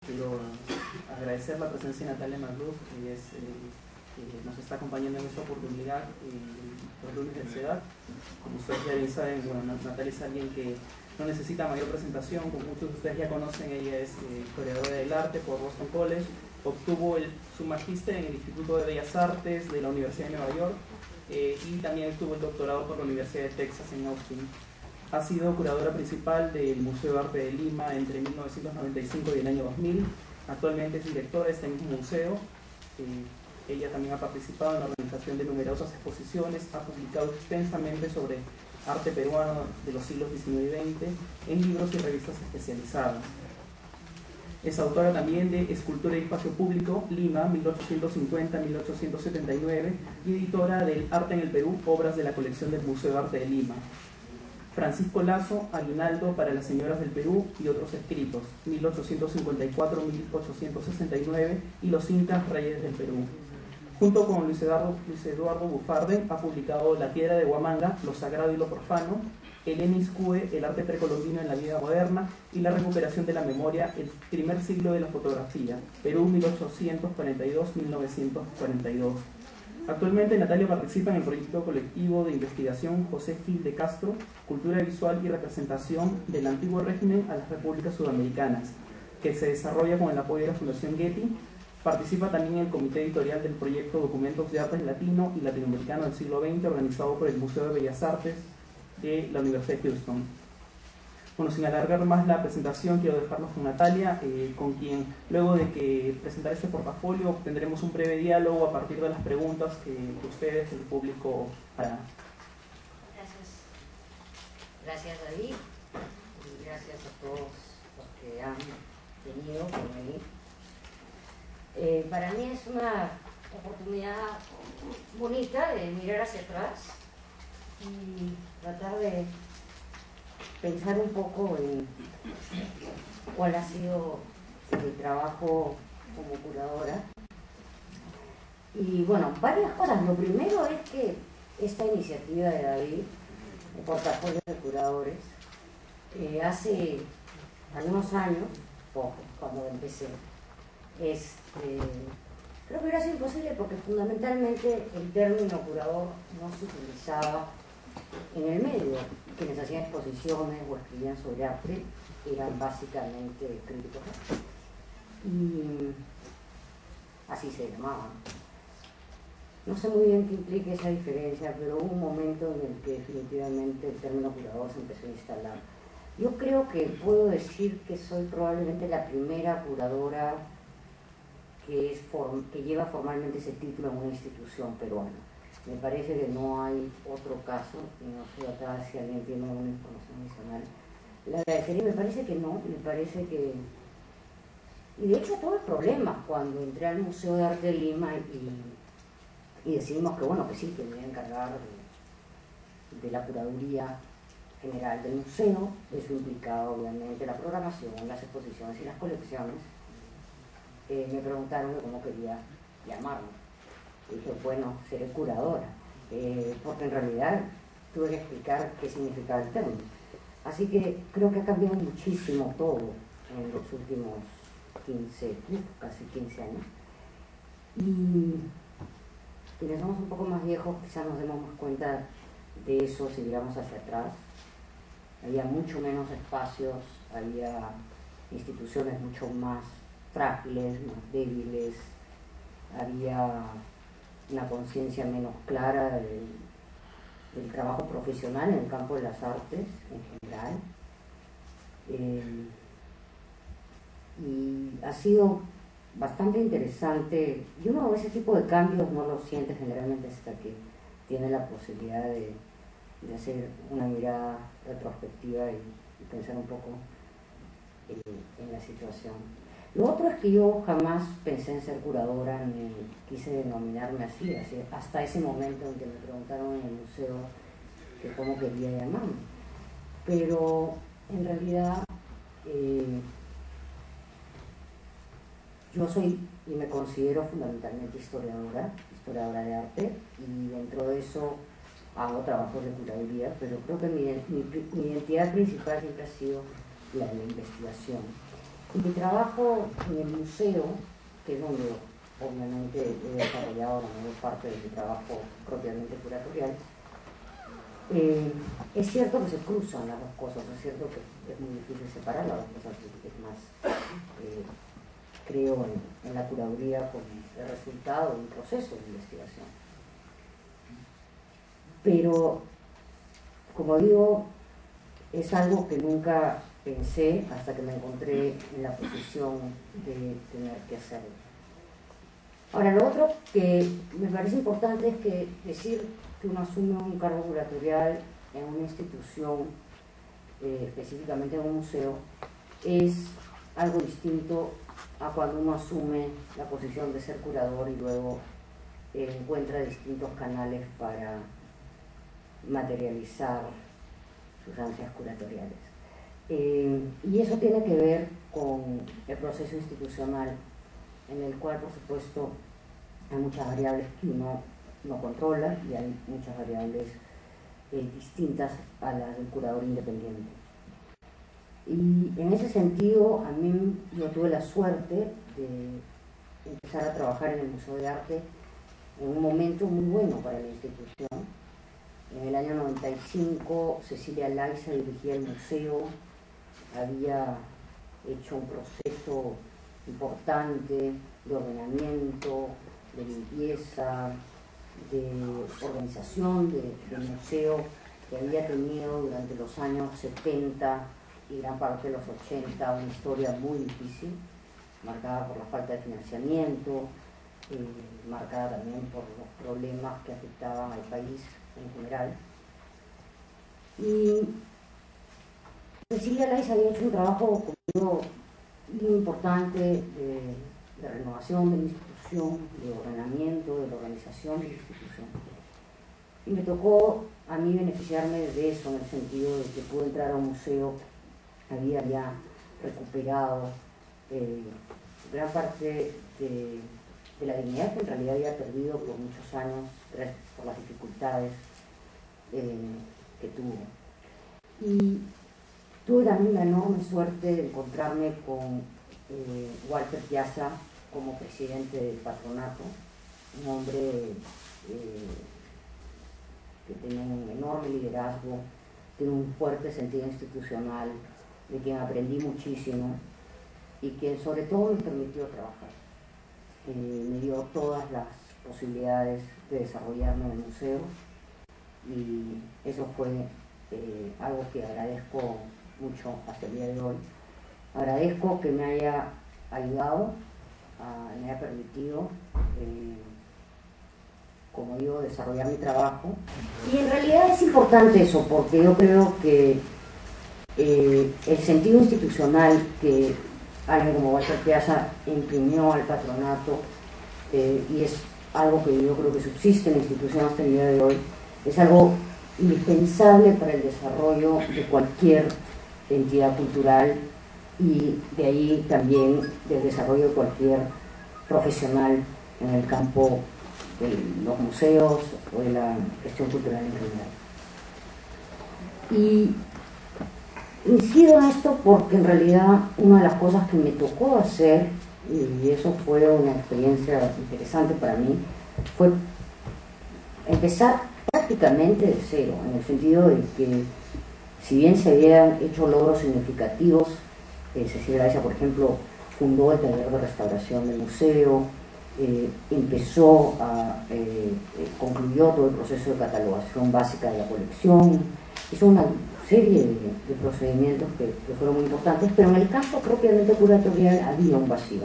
quiero agradecer la presencia de Natalia Magluf, que nos está acompañando en esta oportunidad por la universidad. Como ustedes ya bien saben, bueno, Natalia es alguien que no necesita mayor presentación, como muchos de ustedes ya conocen. Ella es historiadora del arte por Boston College, obtuvo su magíster en el Instituto de Bellas Artes de la Universidad de Nueva York y también obtuvo el doctorado por la Universidad de Texas en Austin. Ha sido curadora principal del Museo de Arte de Lima entre 1995 y el año 2000. Actualmente es directora de este mismo museo. Ella también ha participado en la organización de numerosas exposiciones, ha publicado extensamente sobre arte peruano de los siglos XIX y XX en libros y revistas especializadas. Es autora también de Escultura y Espacio Público, Lima, 1850-1879, y editora del Arte en el Perú, obras de la colección del Museo de Arte de Lima. Francisco Lazo, Aguinaldo para las Señoras del Perú y otros escritos, 1854-1869, y Los Incas Reyes del Perú. Junto con Luis Eduardo Bufarde ha publicado La Piedra de Huamanga, Lo Sagrado y lo Profano, Elena Iscue, El Arte Precolombino en la Vida Moderna y la Recuperación de la Memoria, el primer siglo de la fotografía, Perú 1842-1942. Actualmente Natalia participa en el proyecto colectivo de investigación José Gil de Castro, Cultura Visual y Representación del Antiguo Régimen a las Repúblicas Sudamericanas, que se desarrolla con el apoyo de la Fundación Getty. Participa también en el comité editorial del proyecto Documentos de Arte Latino y Latinoamericano del siglo XX, organizado por el Museo de Bellas Artes de la Universidad de Houston. Bueno, sin alargar más la presentación, quiero dejarnos con Natalia, con quien, luego de que presentar este portafolio, tendremos un breve diálogo a partir de las preguntas que ustedes, el público, harán. Gracias David, y gracias a todos los que han venido por venir. Para mí es una oportunidad bonita de mirar hacia atrás y tratar de pensar un poco en cuál ha sido mi trabajo como curadora. Y bueno, varias cosas. Lo primero es que esta iniciativa de David, el portafolio de curadores, hace algunos años, poco, cuando empecé, creo que hubiera sido imposible porque fundamentalmente el término curador no se utilizaba en el medio. Quienes hacían exposiciones o escribían sobre arte eran básicamente críticos y así se llamaban. No sé muy bien qué implica esa diferencia, pero hubo un momento en el que definitivamente el término curador se empezó a instalar. Yo creo que puedo decir que soy probablemente la primera curadora que lleva formalmente ese título en una institución peruana. Me parece que no hay otro caso, y no sé acá si alguien tiene alguna información adicional. Le agradecería, me parece que no, me parece que... Y de hecho tuve problemas cuando entré al Museo de Arte de Lima y decidimos que bueno, que sí, que me iba a encargar de la curaduría general del museo. Eso implicaba obviamente la programación, las exposiciones y las colecciones. Me preguntaron cómo quería llamarme. Y dije, bueno, seré curadora, porque en realidad tuve que explicar qué significaba el término. Así que creo que ha cambiado muchísimo todo en los últimos casi 15 años. Y quienes somos un poco más viejos quizás nos demos más cuenta de eso si miramos hacia atrás. Había mucho menos espacios, había instituciones mucho más frágiles, más débiles, había una conciencia menos clara del trabajo profesional en el campo de las artes en general. Y ha sido bastante interesante, y uno ese tipo de cambios no lo siente generalmente hasta que tiene la posibilidad de hacer una mirada retrospectiva y pensar un poco en la situación. Lo otro es que yo jamás pensé en ser curadora ni quise denominarme así hasta ese momento en que me preguntaron en el museo que cómo quería llamarme. Pero en realidad yo soy y me considero fundamentalmente historiadora de arte, y dentro de eso hago trabajos de curaduría, pero creo que mi identidad principal siempre ha sido la de la investigación. mi trabajo en el museo, que es donde obviamente he desarrollado la mayor parte de mi trabajo propiamente curatorial, es cierto que se cruzan las dos cosas, es cierto que es muy difícil separar las dos cosas, es más, creo en la curaduría como el resultado de un proceso de investigación. Pero, como digo, es algo que nunca pensé hasta que me encontré en la posición de tener que hacerlo. Ahora, lo otro que me parece importante es que decir que uno asume un cargo curatorial en una institución, específicamente en un museo, es algo distinto a cuando uno asume la posición de ser curador y luego encuentra distintos canales para materializar sus ansias curatoriales. Y eso tiene que ver con el proceso institucional, en el cual, por supuesto, hay muchas variables que uno no controla y hay muchas variables distintas a las del curador independiente. Y en ese sentido, a mí yo tuve la suerte de empezar a trabajar en el Museo de Arte en un momento muy bueno para la institución. En el año 95, Cecilia Laiza dirigía el museo, había hecho un proceso importante de ordenamiento, de limpieza, de organización del museo, que había tenido durante los años 70 y gran parte de los 80 una historia muy difícil, marcada por la falta de financiamiento, marcada también por los problemas que afectaban al país en general. Y Cecilia Laiza había hecho un trabajo conmigo muy importante de renovación de la institución, de ordenamiento, de la organización de la institución. Y me tocó a mí beneficiarme de eso, en el sentido de que pude entrar a un museo que había ya recuperado gran parte de la dignidad que en realidad había perdido por muchos años por las dificultades que tuvo. Y tuve también la enorme suerte de encontrarme con Walter Piazza como presidente del patronato, un hombre que tiene un enorme liderazgo, tiene un fuerte sentido institucional, de quien aprendí muchísimo y que sobre todo me permitió trabajar. Me dio todas las posibilidades de desarrollarme en el museo y eso fue algo que agradezco mucho hasta el día de hoy. Agradezco que me haya ayudado, me haya permitido, como digo, desarrollar mi trabajo. Y en realidad es importante eso, porque yo creo que el sentido institucional que alguien como Walter Piazza imprimió al patronato, y es algo que yo creo que subsiste en la institución hasta el día de hoy, es algo indispensable para el desarrollo de cualquier entidad cultural y de ahí también del desarrollo de cualquier profesional en el campo de los museos o de la gestión cultural en general. Y incido en esto porque en realidad una de las cosas que me tocó hacer, y eso fue una experiencia interesante para mí, fue empezar prácticamente de cero, en el sentido de que si bien se habían hecho logros significativos, Cecilia Laiza, por ejemplo, fundó el taller de restauración del museo, concluyó todo el proceso de catalogación básica de la colección, hizo una serie de procedimientos que fueron muy importantes, pero en el campo propiamente curatorial había un vacío.